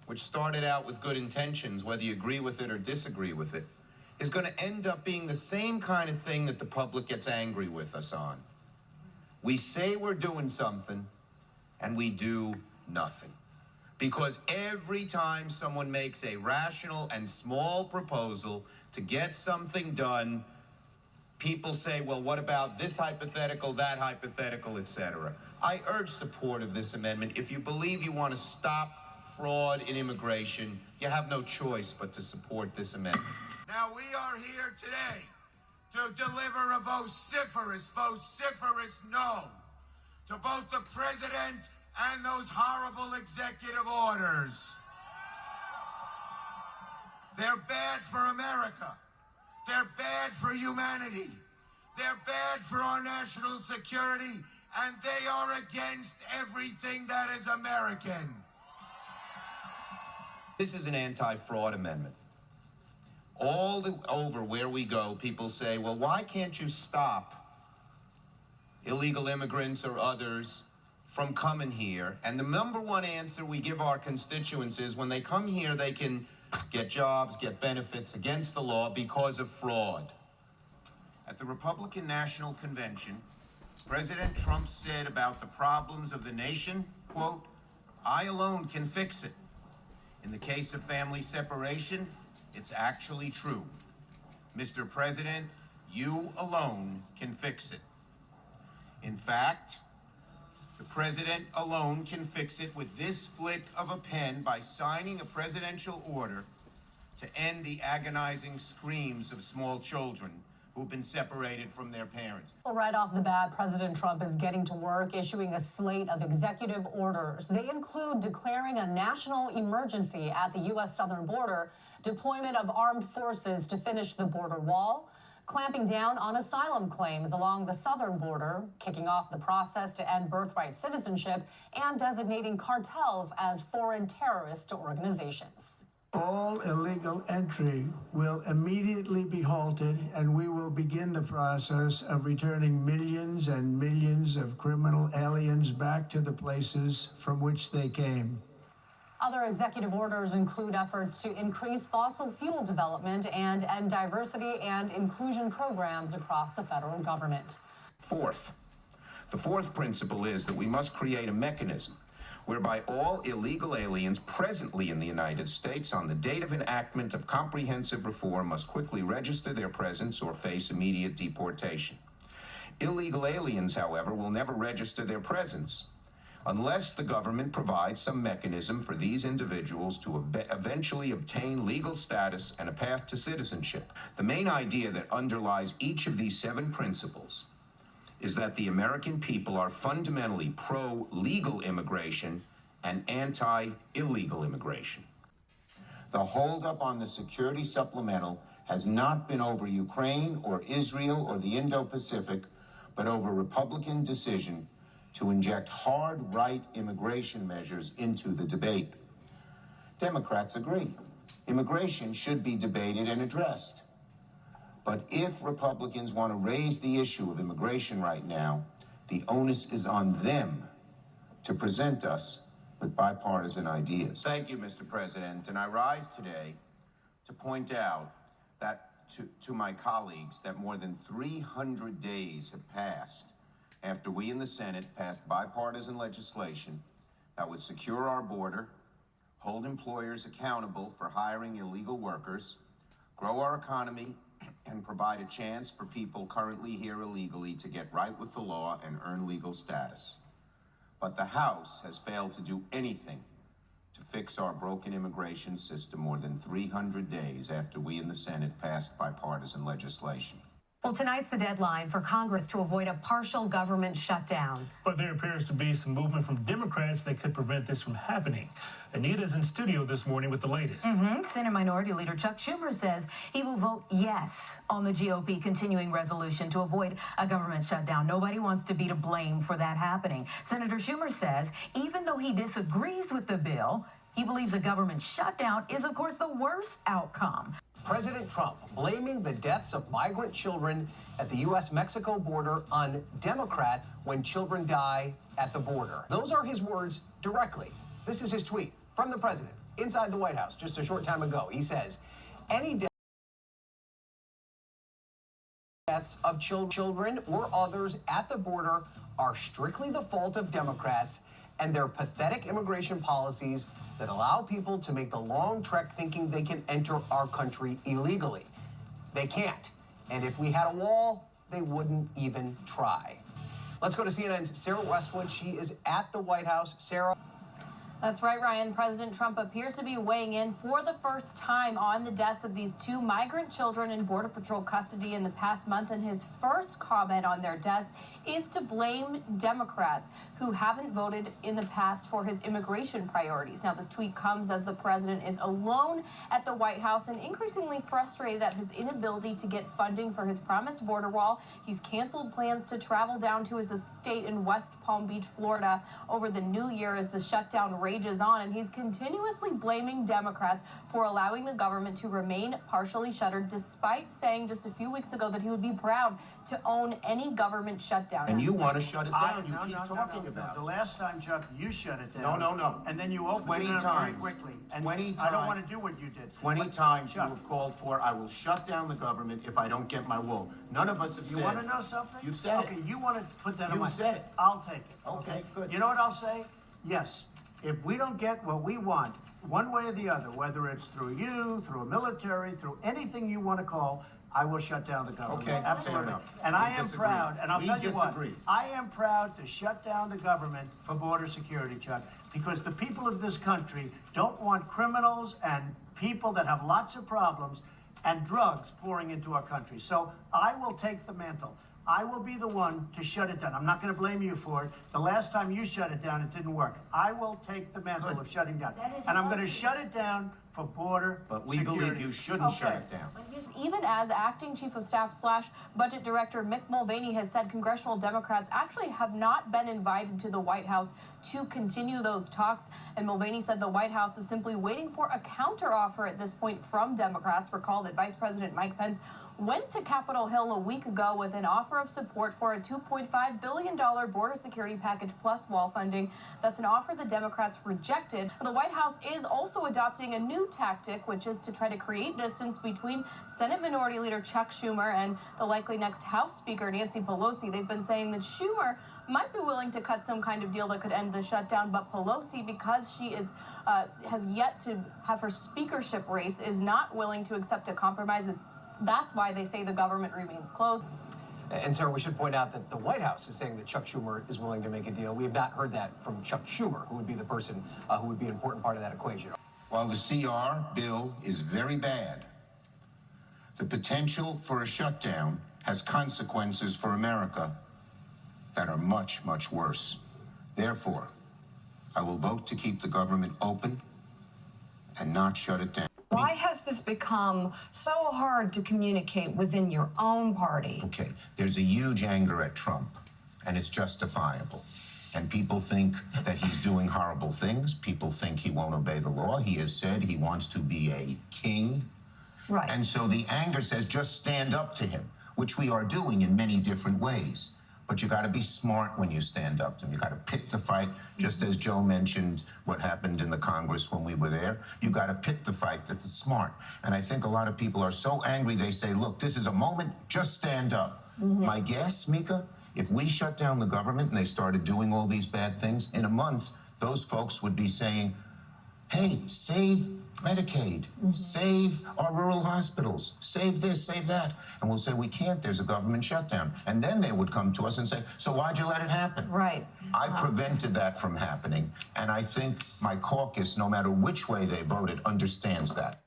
which started out with good intentions, whether you agree with it or disagree with it, is going to end up being the same kind of thing that the public gets angry with us on. We say we're doing something, and we do nothing. Because every time someone makes a rational and small proposal to get something done, people say, well, what about this hypothetical, that hypothetical, etc. I urge support of this amendment. If you believe you want to stop fraud in immigration, you have no choice but to support this amendment. Now, we are here today to deliver a vociferous no to both the president and those horrible executive orders. They're bad for America. They're bad for humanity. They're bad for our national security, and they are against everything that is American. This is an anti-fraud amendment. Over where we go, people say, well, why can't you stop illegal immigrants or others from coming here? And the number one answer we give our constituents is when they come here, they can get jobs, get benefits against the law because of fraud. At the Republican National Convention, President Trump said about the problems of the nation, quote, "I alone can fix it." In the case of family separation, it's actually true. Mr. President, you alone can fix it. In fact, the president alone can fix it with this flick of a pen by signing a presidential order to end the agonizing screams of small children who've been separated from their parents. Well, right off the bat, President Trump is getting to work issuing a slate of executive orders. They include declaring a national emergency at the U.S. southern border, deployment of armed forces to finish the border wall, clamping down on asylum claims along the southern border, kicking off the process to end birthright citizenship, and designating cartels as foreign terrorist organizations. All illegal entry will immediately be halted, and we will begin the process of returning millions and millions of criminal aliens back to the places from which they came. Other executive orders include efforts to increase fossil fuel development and end diversity and inclusion programs across the federal government. The fourth principle is that we must create a mechanism whereby all illegal aliens presently in the United States on the date of enactment of comprehensive reform must quickly register their presence or face immediate deportation. Illegal aliens, however, will never register their presence unless the government provides some mechanism for these individuals to eventually obtain legal status and a path to citizenship. The main idea that underlies each of these 7 principles is that the American people are fundamentally pro-legal immigration and anti-illegal immigration. The holdup on the security supplemental has not been over Ukraine or Israel or the Indo-Pacific, but over Republican decision to inject hard right immigration measures into the debate. Democrats agree. Immigration should be debated and addressed. But if Republicans want to raise the issue of immigration right now, the onus is on them to present us with bipartisan ideas. Thank you, Mr. President. And I rise today to point out that to my colleagues that more than 300 days have passed after we in the Senate passed bipartisan legislation that would secure our border, hold employers accountable for hiring illegal workers, grow our economy, and provide a chance for people currently here illegally to get right with the law and earn legal status. But the House has failed to do anything to fix our broken immigration system more than 300 days after we in the Senate passed bipartisan legislation. Well, tonight's the deadline for Congress to avoid a partial government shutdown. But there appears to be some movement from Democrats that could prevent this from happening. Anita's in studio this morning with the latest. Senate Minority Leader Chuck Schumer says he will vote yes on the GOP continuing resolution to avoid a government shutdown. Nobody wants to be to blame for that happening. Senator Schumer says even though he disagrees with the bill, he believes a government shutdown is, of course, the worst outcome. President Trump blaming the deaths of migrant children at the U.S.-Mexico border on Democrat when children die at the border. Those are his words directly. This is his tweet from the president. inside the White House just a short time ago. He says, any deaths of children or others at the border are strictly the fault of Democrats and their pathetic immigration policies that allow people to make the long trek thinking they can enter our country illegally. They can't. And if we had a wall, they wouldn't even try. Let's go to CNN's Sarah Westwood. She is at the White House. Sarah. That's right, Ryan. President Trump appears to be weighing in for the first time on the deaths of these two migrant children in Border Patrol custody in the past month. And his first comment on their deaths is to blame Democrats who haven't voted in the past for his immigration priorities. Now, this tweet comes as the president is alone at the White House and increasingly frustrated at his inability to get funding for his promised border wall. He's canceled plans to travel down to his estate in West Palm Beach, Florida over the new year as the shutdown rages on, and he's continuously blaming Democrats for allowing the government to remain partially shuttered, despite saying just a few weeks ago that he would be proud to own any government shutdown. And you want to shut it down. You keep talking about The it. last time, Chuck, you shut it down. No. And then you opened 20 it up times. very quickly. And 20 I don't times. want to do what you did. 20 times you Chuck, have called for, I will shut down the government if I don't get my wall. None of us have said. you want to know something? You've said okay, it. you want to put that on You my... said it. I'll take it. Okay, good. You know what I'll say? Yes. If we don't get what we want, one way or the other, whether it's through you, through a military, through anything you want to call, I will shut down the government. Okay, absolutely. fair enough. And We I am disagree. proud, and I'll We tell you what, disagree. I am proud to shut down the government for border security, Chuck, because the people of this country don't want criminals and people that have lots of problems and drugs pouring into our country. So I will take the mantle. I will be the one to shut it down. I'm not going to blame you for it. The last time you shut it down, it didn't work. I will take the mantle of shutting down. And I'm going to shut it down for border But we security. believe you shouldn't shut it down. Even as acting chief of staff / budget director Mick Mulvaney has said congressional Democrats actually have not been invited to the White House to continue those talks. And Mulvaney said the White House is simply waiting for a counteroffer at this point from Democrats. Recall that Vice President Mike Pence went to Capitol Hill a week ago with an offer of support for a $2.5 billion border security package plus wall funding. That's an offer the Democrats rejected. The White House is also adopting a new tactic, which is to try to create distance between Senate Minority Leader Chuck Schumer and the likely next House Speaker Nancy Pelosi. They've been saying that Schumer might be willing to cut some kind of deal that could end the shutdown, but Pelosi, because she is has yet to have her speakership race, is not willing to accept a compromise. That's why they say the government remains closed. And Sarah, we should point out that the White House is saying that Chuck Schumer is willing to make a deal. We have not heard that from Chuck Schumer, who would be the person who would be an important part of that equation. While the CR bill is very bad, the potential for a shutdown has consequences for America that are much, much worse. Therefore, I will vote to keep the government open and not shut it down. Why has this become so hard to communicate within your own party? Okay, there's a huge anger at Trump, and it's justifiable. And people think that he's doing horrible things. People think he won't obey the law. He has said he wants to be a king. Right. And so the anger says just stand up to him, which we are doing in many different ways. But you got to be smart when you stand up to him. You got to pick the fight, just as Joe mentioned what happened in the Congress when we were there. You got to pick the fight that's smart. And I think a lot of people are so angry, they say, look, this is a moment, just stand up. My guess, Mika, if we shut down the government and they started doing all these bad things, in a month, those folks would be saying, hey, save Medicaid, save our rural hospitals, save this, save that. And we'll say, we can't, there's a government shutdown. And then they would come to us and say, so why'd you let it happen? Right. I prevented that from happening. And I think my caucus, no matter which way they voted, understands that.